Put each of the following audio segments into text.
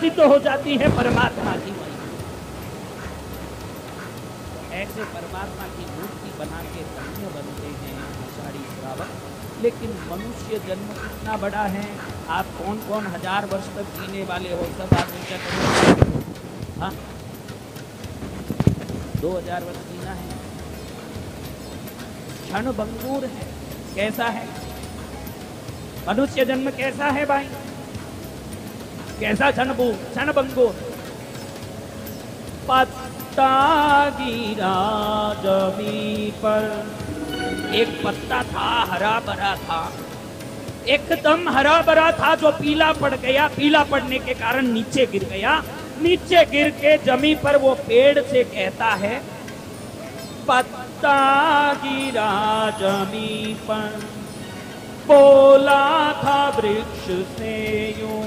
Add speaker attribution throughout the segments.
Speaker 1: सिद्ध हो जाती है परमात्मा की महिमा। ऐसे परमात्मा की मूर्ति बना के धन्य बनते हैं आषाढ़ी श्रावक। लेकिन मनुष्य जन्म कितना बड़ा है, आप कौन कौन 1000 वर्ष तक जीने वाले हो, सब आप ऊंचा करो। हाँ, 2000 वर्ष जीना है, क्षण भंगुर है। कैसा है मनुष्य जन्म, कैसा है भाई, कैसा क्षण भंगुर। पत्ता गिरा जमीन पर, एक पत्ता था हरा भरा था, एकदम हरा भरा था, जो पीला पड़ गया, पीला पड़ने के कारण नीचे गिर गया। नीचे गिर के जमीन पर वो पेड़ से कहता है, पत्ता गिरा जमीन पर, बोला था वृक्ष से यूं,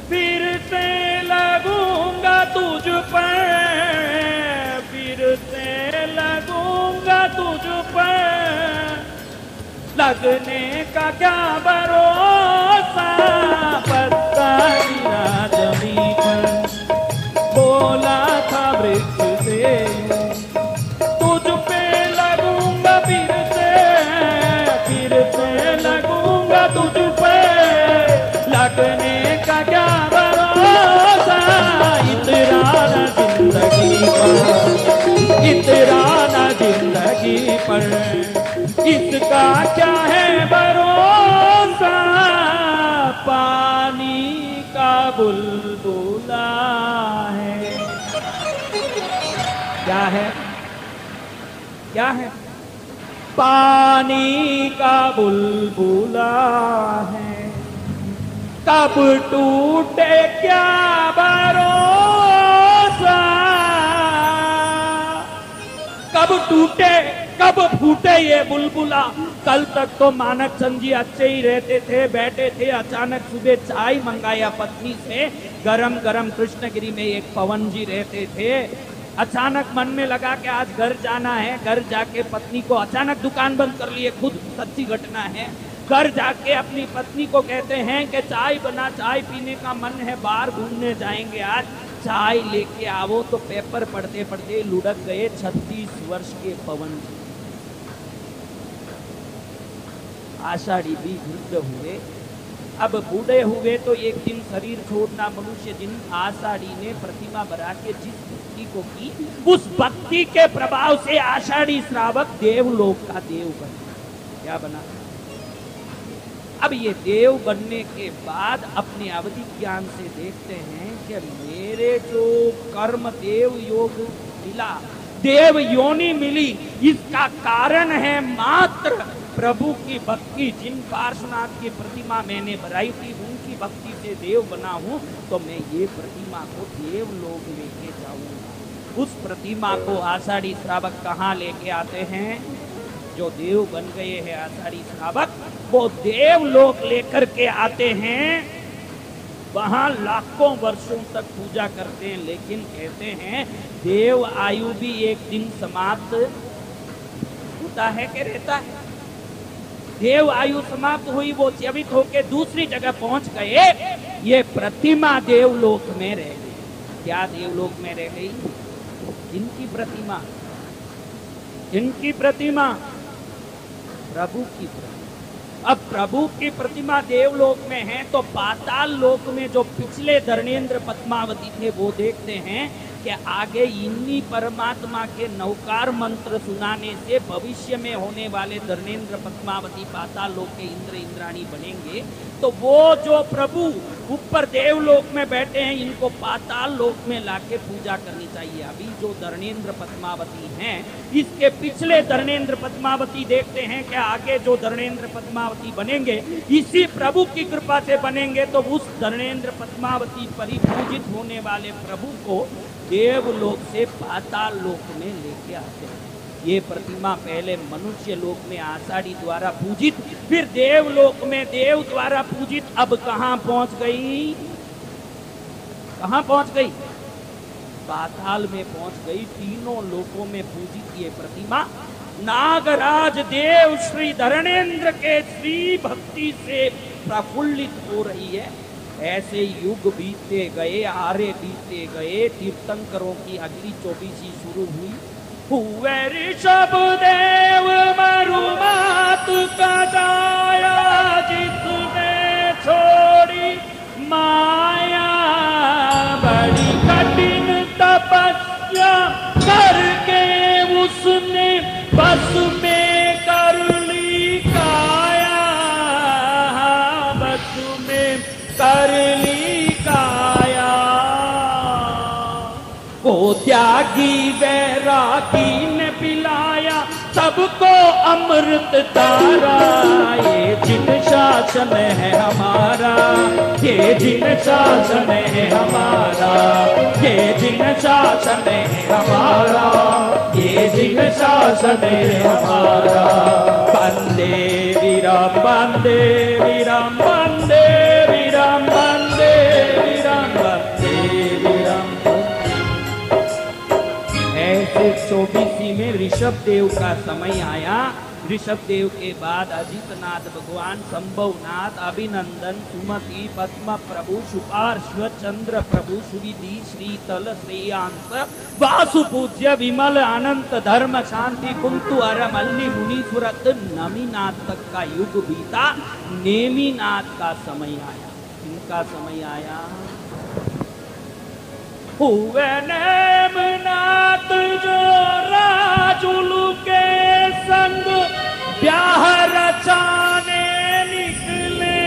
Speaker 1: फिर से लगूंगा तुझ पर, फिर से लगूंगा तुझ पर, लगने का क्या भरोसा। पत्ता गिरा जमीन पर, बोला था वृक्ष से तुझ पे लगूंगा, फिर से लगूंगा तुझ पे, लगने का क्या भरोसा। इतराना जिंदगी पर, इतराना जिंदगी पर, इसका क्या है भरोसा। पानी का बुलबुला है, क्या है, क्या है, पानी का बुलबुला है, कब टूटे क्या भरोसा। कब टूटे, कब फूटे ये बुलबुला। कल तक तो मानक चंद जी अच्छे ही रहते थे, बैठे थे, अचानक सुबह चाय मंगाया पत्नी से, गरम गरम कृष्णगिरी में एक पवन जी रहते थे। अचानक मन में लगा कि आज घर जाना है, घर जाके पत्नी को, अचानक दुकान बंद कर लिए, खुद सच्ची घटना है। घर जाके अपनी पत्नी को कहते हैं कि चाय बना, चाय पीने का मन है, बाहर घूमने जाएंगे आज, चाय लेके आओ। तो पेपर पढ़ते पढ़ते लुढ़क गए 36 वर्ष के पवन जी। आषाढ़ी भी वृद्ध हुए, अब बूढ़े हुए तो एक दिन शरीर छोड़ना। मनुष्य जिन आषाढ़ी ने प्रतिमा बना के जिस भक्ति को की, उस भक्ति के प्रभाव से आषाढ़ी श्रावक देवलोक का देव बना। क्या बना? अब ये देव बनने के बाद अपने अवधि ज्ञान से देखते हैं कि मेरे जो कर्म देव योग मिला, देव योनि मिली, इसका कारण है मात्र प्रभु की भक्ति। जिन पार्श्वनाथ की प्रतिमा मैंने बनाई थी, उनकी भक्ति से देव बना हूं, तो मैं ये प्रतिमा को देव लोग लेके जाऊंगा। उस प्रतिमा को आषाढ़ी श्रावक कहाँ लेके आते हैं? जो देव बन गए हैं आषाढ़ी श्रावक, वो देव लोक लेकर के आते हैं। वहां लाखों वर्षों तक पूजा करते हैं, लेकिन कहते हैं देव आयु भी एक दिन समाप्त होता है कि रहता है? देव आयु समाप्त हुई, वो जीवित होके दूसरी जगह पहुंच गए। ये प्रतिमा देवलोक में रह गई। क्या देवलोक में रह गई? इनकी प्रतिमा, इनकी प्रतिमा, प्रभु की प्रतिमा। अब प्रभु की प्रतिमा देवलोक में है, तो पाताल लोक में जो पिछले धर्मेंद्र पद्मावती थे, वो देखते हैं कि आगे इन्हीं परमात्मा के नौकार मंत्र सुनाने से भविष्य में होने वाले धर्मेंद्र पद्मावती पाताल लोक के इंद्र इंद्राणी बनेंगे। तो वो जो प्रभु ऊपर देवलोक में बैठे हैं, इनको पाताल लोक में लाके पूजा करनी चाहिए। अभी जो धर्मेंद्र पद्मावती हैं, इसके पिछले धर्मेंद्र पद्मावती देखते हैं कि आगे जो धर्मेंद्र पद्मावती बनेंगे, इसी प्रभु की कृपा से बनेंगे। तो उस धर्मेंद्र पद्मावती परिपूजित होने वाले प्रभु को देवलोक से पाताल लोक में लेके आते हैं। ये प्रतिमा पहले मनुष्य लोक में आषाढ़ी द्वारा पूजित, फिर देवलोक में देव द्वारा पूजित, अब कहां पहुंच गई? कहां पहुंच गई? पाताल में पहुंच गई। तीनों लोकों में पूजित ये प्रतिमा नागराज देव श्री धर्मेंद्र के श्री भक्ति से प्रफुल्लित हो रही है। ऐसे युग बीतते गए, आरे बीतते गए, तीर्थंकरों की अगली 24वीं शुरू हुई। हुए ऋषभ देव मरुमात का जाया, जिसने छोड़ी माया, बड़ी कठिन तपस्या करके उसने बस में कर ली काया, बस में कर ली काया। वो त्यागी वैरागी ने पिलाया सबको अमृत धारा। ये जिन शासन है हमारा, ये जिन शासन है हमारा, ये जिन शासन है हमारा, ये जिन शासन है हमारा। वंदे वीरम वंदे वीरम वंदे वीरम वंदे वीरम वंदे वीरम। ऐसे 24वीं में ऋषभ देव का समय आया। ऋषभ देव के बाद अजितनाथ भगवान, संभवनाथ, अभिनंदन, सुमति, पद्म प्रभु, सुपार्श्व, चंद्र प्रभु, सुविधि, श्रीतल, श्रेयांश, वासुपूज्य, विमल, अनंत, धर्म, शांति, कुंतु, अरमल्ली, मुनीश्वरत, नमीनाथ तक का युग बीता। नेमिनाथ का समय आया। इनका समय आया। हुए नेमनाथ जो राजुलू के संग ब्याह रचाने निकले,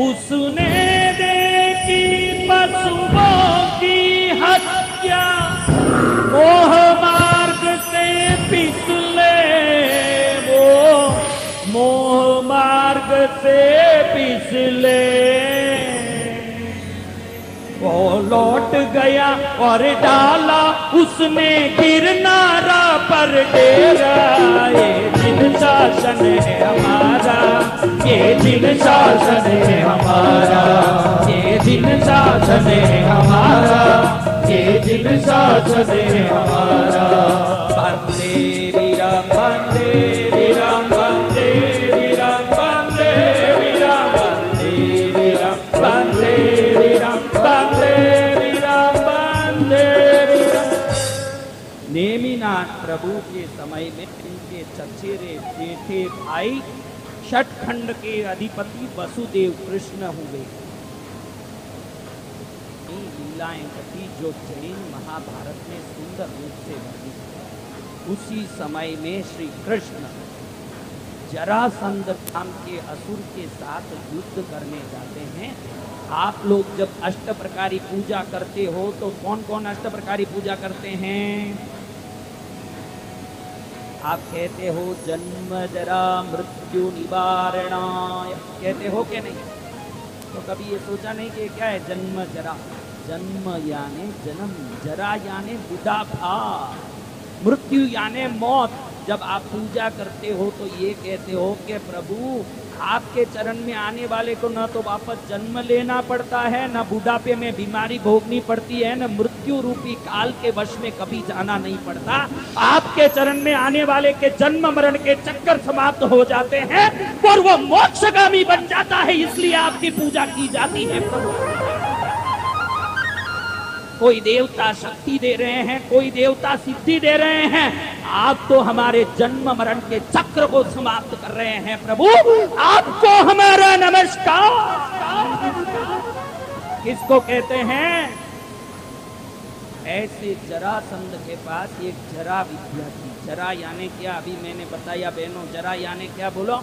Speaker 1: उसने देखी पशुओं की हत्या, मोह मार्ग से फिसले, वो मोह मार्ग से फिसले। वो लौट गया और डाला उसने गिरनारा पर डेरा। ये जिन शासन है हमारा, ये जिन शासन है हमारा, ये जिन शासन है हमारा, ये जिन शासन है हमारा। वंदे वीरम वंदे वीरम वंदे वीरम वंदे वीरम वंदे वीरम वंदे वीरम वंदे वीरम वंदे वीरम। नेमिनाथ प्रभु के समय में इनके चचेरे जेठे भाई षटखंड के अधिपति वसुदेव कृष्ण हुए। लीलाएं घटी जो जैन महाभारत में सुंदर रूप से वर्णित है। उसी समय में श्री कृष्ण जरासंध नाम के असुर के साथ युद्ध करने जाते हैं। आप लोग जब अष्ट प्रकारी पूजा करते हो तो कौन कौन अष्ट प्रकारी पूजा करते हैं? आप कहते हो जन्म जरा मृत्यु निवारणाय, कहते हो कि नहीं? तो कभी ये सोचा नहीं कि क्या है जन्म जरा? जन्म यानी जन्म, जरा यानी बुढ़ापा, मृत्यु यानी मौत। जब आप पूजा करते हो तो ये कहते हो कि प्रभु आपके चरण में आने वाले को न तो वापस जन्म लेना पड़ता है, न बुढ़ापे में बीमारी भोगनी पड़ती है, न मृत्यु रूपी काल के वश में कभी जाना नहीं पड़ता। आपके चरण में आने वाले के जन्म मरण के चक्कर समाप्त हो जाते हैं और वो मोक्षगामी बन जाता है, इसलिए आपकी पूजा की जाती है। कोई देवता शक्ति दे रहे हैं, कोई देवता सिद्धि दे रहे हैं, आप तो हमारे जन्म मरण के चक्र को समाप्त कर रहे हैं प्रभु, आपको हमारा नमस्कार। किसको कहते हैं? ऐसे जरासंध के पास एक जरा विद्या थी। जरा यानी क्या? अभी मैंने बताया बहनों, जरा यानी क्या बोलो?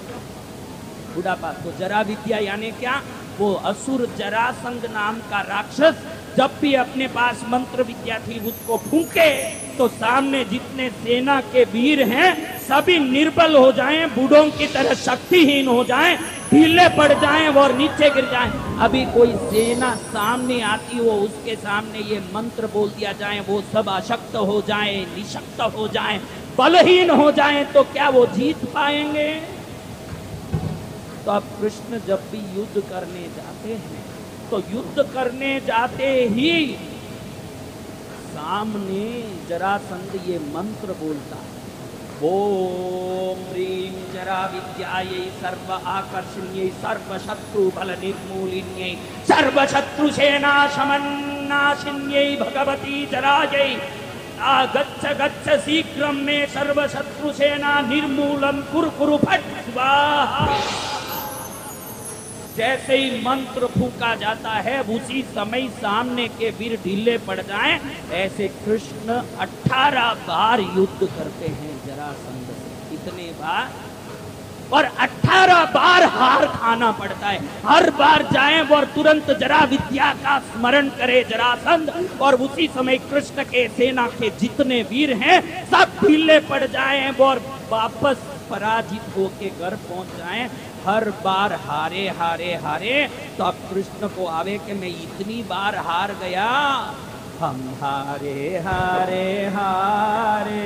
Speaker 1: बुढ़ापा। तो जरा विद्या यानी क्या? वो असुर जरासंध नाम का राक्षस जब भी अपने पास मंत्र विद्या थी उसको फूंके तो सामने जितने सेना के वीर हैं सभी निर्बल हो जाएं, बूढ़ों की तरह शक्तिहीन हो जाएं, ढीले पड़ जाएं और नीचे गिर जाएं। अभी कोई सेना सामने आती हो, उसके सामने ये मंत्र बोल दिया जाए, वो सब अशक्त हो जाएं, निशक्त हो जाएं, बलहीन हो जाएं, तो क्या वो जीत पाएंगे? तो अब कृष्ण जब भी युद्ध करने जाते हैं तो युद्ध करने जाते ही सामने जरासंध ये मंत्र बोलता है, ओम ह्रीं जरा विद्यायै सर्व आकर्षण्यै सर्व शत्रु बल निर्मूलिन्यै सर्व शत्रु सेना शमन्नाशिन्यै भगवती जरायै गच्छ गच्छ शीघ्रं मे सर्व शत्रु सेना निर्मूलं कुरु कुरु फट स्वाहा। जैसे ही मंत्र फूका जाता है उसी समय सामने के वीर ढीले पड़ जाएं। ऐसे कृष्ण 18 बार युद्ध करते हैं जरासंध से। कितने बार? और 18 बार हार खाना पड़ता है। हर बार जाएं और तुरंत जरा विद्या का स्मरण करे जरासंध, और उसी समय कृष्ण के सेना के जितने वीर हैं सब ढीले पड़ जाएं और वापस पराजित होके घर पहुंच जाएं। हर बार हारे हारे हारे तो अब कृष्ण को आवे कि मैं इतनी बार हार गया, हम हारे हारे हारे।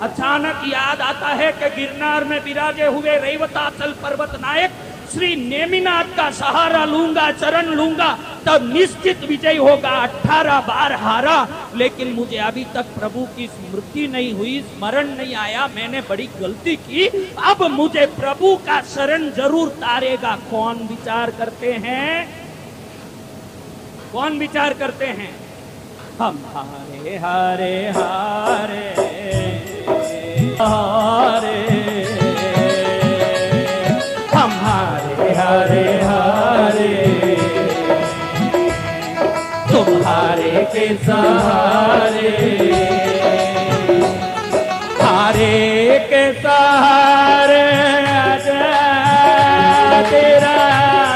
Speaker 1: अचानक याद आता है कि गिरनार में विराजे हुए रेवताचल पर्वत नायक श्री नेमिनाथ का सहारा लूंगा, चरण लूंगा, तब निश्चित विजय होगा। 18 बार हारा लेकिन मुझे अभी तक प्रभु की स्मृति नहीं हुई, स्मरण नहीं आया, मैंने बड़ी गलती की। अब मुझे प्रभु का शरण जरूर तारेगा। कौन विचार करते हैं? कौन विचार करते हैं? हम हारे हारे हारे हारे, हम हारे हारे हारे, तुम्हारे के सहारे, हारे के सहारे आजा तेरा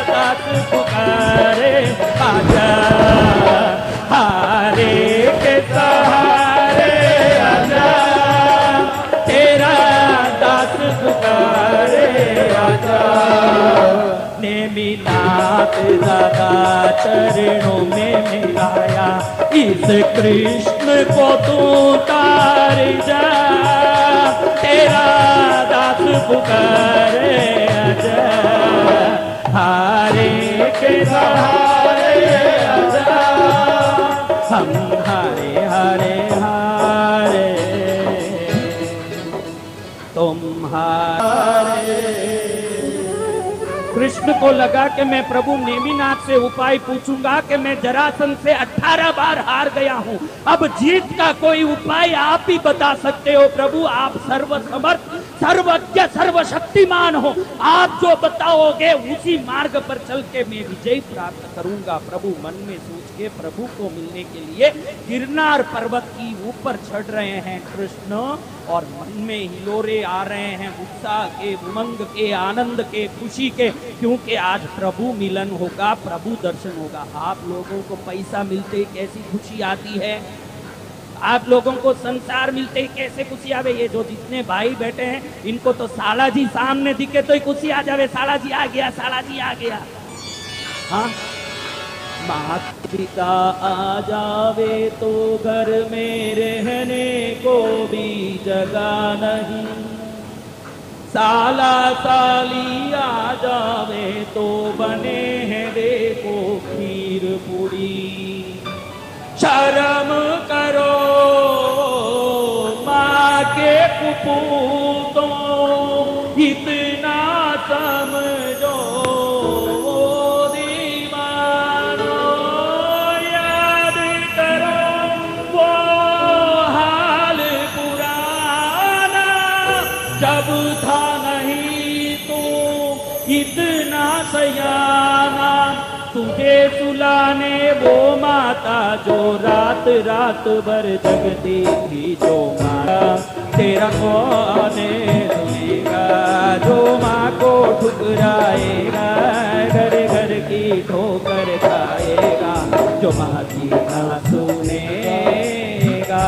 Speaker 1: दास पुकारे, आजा हारे के सहारे आजा तेरा दास पुकारे, आजा नेमिनाथ दादा चरणों में मिलाया, इस कृष्ण को तू तार जा तेरा दास पुकारे, आजा हारे के सहारे आजा, हम हारे हारे हारे, तुम हारे। कृष्ण को लगा कि मैं प्रभु नेमिनाथ से उपाय पूछूंगा कि मैं जरासंध से 18 बार हार गया हूं, अब जीत का कोई उपाय आप ही बता सकते हो प्रभु, आप सर्वसमर्थ सर्वज्ञ सर्वशक्तिमान हो, आप जो बताओगे उसी मार्ग पर चल के मैं विजय प्राप्त करूंगा। प्रभु मन में सोच के प्रभु को मिलने के लिए गिरनार पर्वत की ऊपर चढ़ रहे हैं कृष्ण, और मन में हिलोरे आ रहे हैं उत्साह के, उमंग के, आनंद के, खुशी के, क्योंकि आज प्रभु मिलन होगा, प्रभु दर्शन होगा। आप लोगों को पैसा मिलते कैसी खुशी आती है, आप लोगों को संसार मिलते ही कैसे खुशी आवे। ये जो जितने भाई बैठे हैं इनको तो साला जी सामने दिखे तो ही खुशी आ जावे, साला जी आ गया, साला जी आ गया। हाँ, माता पिता आ जावे तो घर में रहने को भी जगह नहीं, साला साली आ जावे तो बने हैं देखो खीर पूरी। शर्म करो माँ के कुपूतों, इतना समझो दीवानो, याद करो वो हाल पुराना, जब था नहीं तू इतना सयाना, तुझे सुलाने वो माता जो रात रात भर जगती थी, जो माता तेरा कौन सुनेगा, जो माँ को ठुकराएगा, घर घर की ठोकर खाएगा, जो माँ की ना सुनेगा।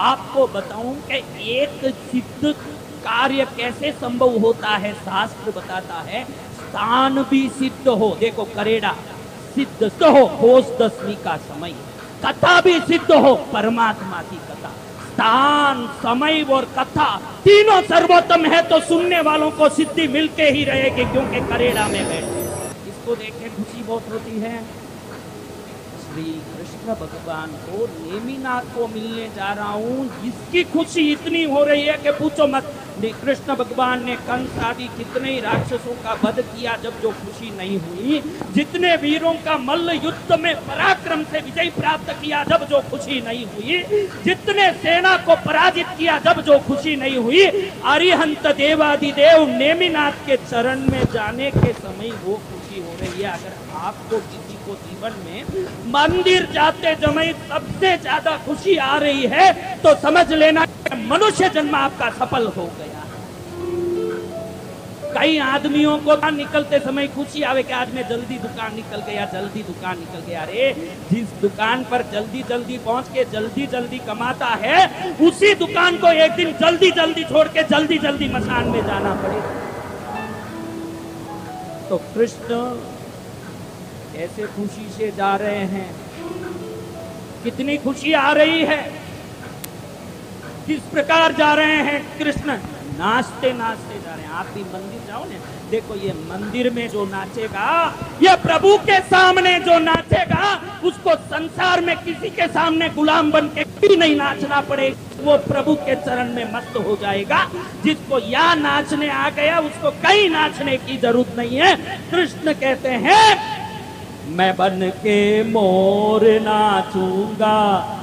Speaker 1: आपको बताऊं कि एक सिद्ध कार्य कैसे संभव होता है, शास्त्र बताता है स्थान भी सिद्ध हो। देखो करेड़ा सिद्ध हो, घोष दशमी का समय, कथा भी सिद्ध हो, परमात्मा की कथा, स्थान समय और कथा तीनों सर्वोत्तम है, तो सुनने वालों को सिद्धि मिलके ही रहेगी, क्योंकि करेड़ा में बैठे। इसको देख के खुशी बहुत होती है। श्री कृष्ण भगवान को नेमिनाथ को मिलने जा रहा हूँ, इसकी खुशी इतनी हो रही है कि पूछो मत। कृष्ण भगवान ने कंस आदि कितने ही राक्षसों का वध किया, जब जो खुशी नहीं हुई, जितने वीरों का मल्ल युद्ध में पराक्रम से विजय प्राप्त किया, जब जो खुशी नहीं हुई, जितने सेना को पराजित किया, जब जो खुशी नहीं हुई, अरिहंत देवादिदेव नेमिनाथ के चरण में जाने के समय वो खुशी हो रही है। अगर आपको किसी को जीवन में मंदिर जाते समय सबसे ज्यादा खुशी आ रही है तो समझ लेना मनुष्य जन्म आपका सफल हो गया। कई आदमियों को निकलते समय खुशी आवे कि आज मैं जल्दी दुकान निकल गया, जल्दी दुकान निकल गया। अरे जिस दुकान पर जल्दी जल्दी पहुंच के जल्दी जल्दी कमाता है, उसी दुकान को एक दिन जल्दी जल्दी छोड़ के जल्दी जल्दी मसान में जाना पड़ेगा। तो कृष्ण ऐसे खुशी से जा रहे हैं, कितनी खुशी आ रही है, किस प्रकार जा रहे हैं कृष्ण, नाचते नाचते जा रहे हैं। आप भी मंदिर जाओ ना, देखो ये मंदिर में जो नाचेगा, ये प्रभु के सामने जो नाचेगा, उसको संसार में किसी के सामने गुलाम बन के भी नहीं नाचना पड़े, वो प्रभु के चरण में मस्त हो जाएगा। जिसको या नाचने आ गया, उसको कहीं नाचने की जरूरत नहीं है। कृष्ण कहते हैं मैं बन के मोर नाचूंगा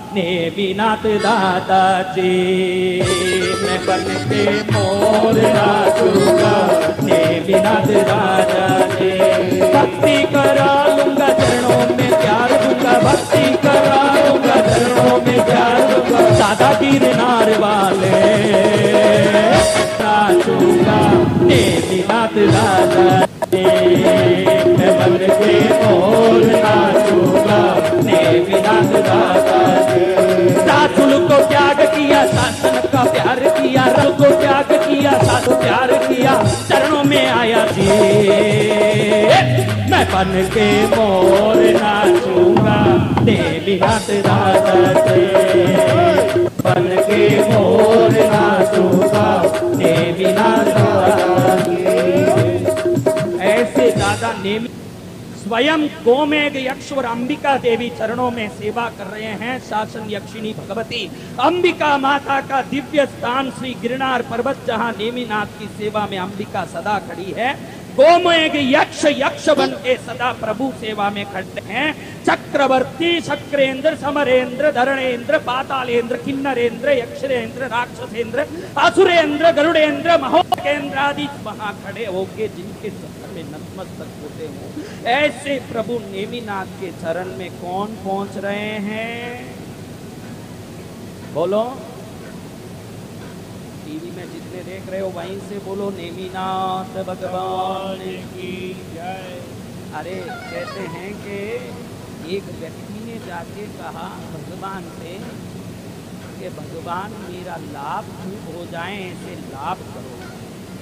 Speaker 1: नेमिनाथ दादाजी, मैं बन के मोर नाचूंगा नेमिनाथ दादाजी, भक्ति करा लूंगा चरणों में प्यार दूंगा, भक्ति करा लूंगा चरणों में प्यार दूंगा, दादा गिरनार वाले नाचूंगा नेमिनाथ दादाजी, मैं बन के मोर नाचूंगा नेमिनाथ दादाजी। सासुल को त्याग किया, शासन का प्यार किया, रल को त्याग किया, सासु प्यार किया, चरणों में आया जी, मैं बन के मोर नाचूंगा नेमिनाथ दादाजी, बन के मोर नाचूंगा नेमिनाथ दादाजी। ऐसे दादा नेमि स्वयं गोमेघ यक्ष और अंबिका देवी चरणों में सेवा कर रहे हैं। शासन यक्षिणी भगवती अंबिका माता का दिव्य स्थान श्री गिरनार पर्वत, जहां नेमिनाथ की सेवा में अंबिका सदा खड़ी है। गोमेघ यक्ष यक्ष बन के सदा प्रभु सेवा में खड़े हैं। चक्रवर्ती शक्रेंद्र समरेंद्र धरणेन्द्र पातालेंद्र किन्नरेंद्र यक्षरेंद्र राक्षसेंद्र असुरेंद्र गरुड़ेंद्र महोकेंद्र आदि वहां खड़े होके जिनके चरण में नतमस्तक होते हो, ऐसे प्रभु नेमिनाथ के चरण में कौन पहुंच रहे हैं? बोलो, टीवी में जितने देख रहे हो वहीं से बोलो नेमिनाथ भगवान की जय। अरे कहते हैं कि एक व्यक्ति ने जाके कहा भगवान से कि भगवान मेरा लाभ खूब हो जाए, ऐसे लाभ करो।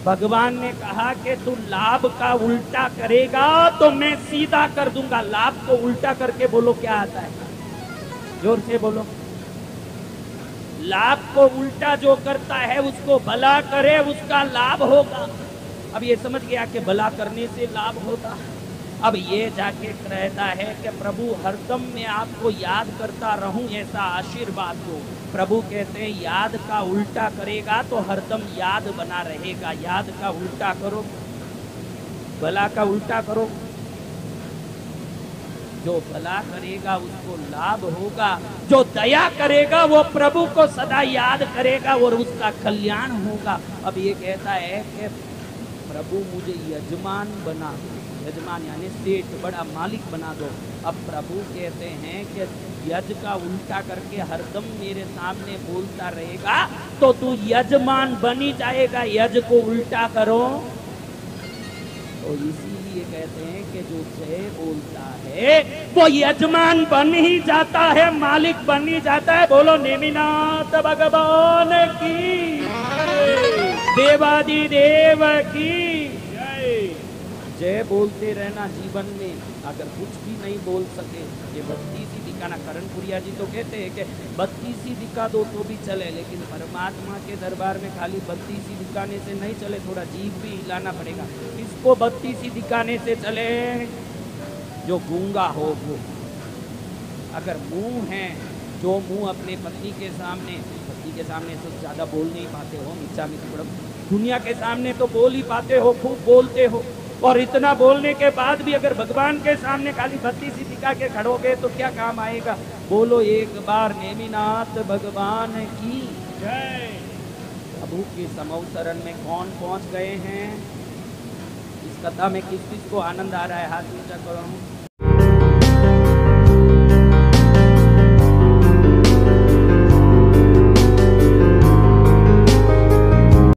Speaker 1: भगवान ने कहा कि तू लाभ का उल्टा करेगा तो मैं सीधा कर दूंगा। लाभ को उल्टा करके बोलो क्या आता है? जोर से बोलो। लाभ को उल्टा जो करता है उसको भला करे, उसका लाभ होगा। अब ये समझ गया कि भला करने से लाभ होता है। अब ये जाके कहता है कि प्रभु हरदम मैं आपको याद करता रहूं, ऐसा आशीर्वाद दो। प्रभु कहते हैं याद का उल्टा करेगा तो हरदम याद बना रहेगा। याद का उल्टा करो, भला का उल्टा करो। जो भला करेगा उसको लाभ होगा, जो दया करेगा वो प्रभु को सदा याद करेगा और उसका कल्याण होगा। अब ये कहता है कि प्रभु मुझे यजमान बना दो, यजमान यानी सेठ, बड़ा मालिक बना दो। अब प्रभु कहते हैं कि यज का उल्टा करके हरदम मेरे सामने बोलता रहेगा तो तू यजमान बनी जाएगा। यज को उल्टा करो तो इसीलिए कहते हैं कि जो जय बोलता है वो यजमान बन ही जाता है, मालिक बन ही जाता है। बोलो नेमिनाथ भगवान की, देवादिदेव की जय। जय बोलते रहना जीवन में। अगर कुछ भी नहीं बोल सके, ये बत्ती सी दिखाना, करणपुरिया जी तो कहते हैं कि बत्ती सी दिखा दो तो भी चले, लेकिन परमात्मा के दरबार में खाली बत्ती सी दिखाने से नहीं चले, थोड़ा जीभ भी हिलाना पड़ेगा। इसको बत्ती सी दिखाने से चले जो गूंगा हो वो, अगर मुंह है, जो मुंह अपने पत्नी के सामने तो ज़्यादा बोल नहीं पाते हो, मिर्चा मित्र दुनिया के सामने तो बोल ही पाते हो, खूब बोलते हो, और इतना बोलने के बाद भी अगर भगवान के सामने खाली बत्ती सी दिखा के खड़ोगे तो क्या काम आएगा? बोलो एक बार नेमिनाथ भगवान की जय। प्रभु के समौसरण में कौन पहुंच गए हैं? इस कथा में किस किस को आनंद आ रहा है? हाथ ऊंचा करो।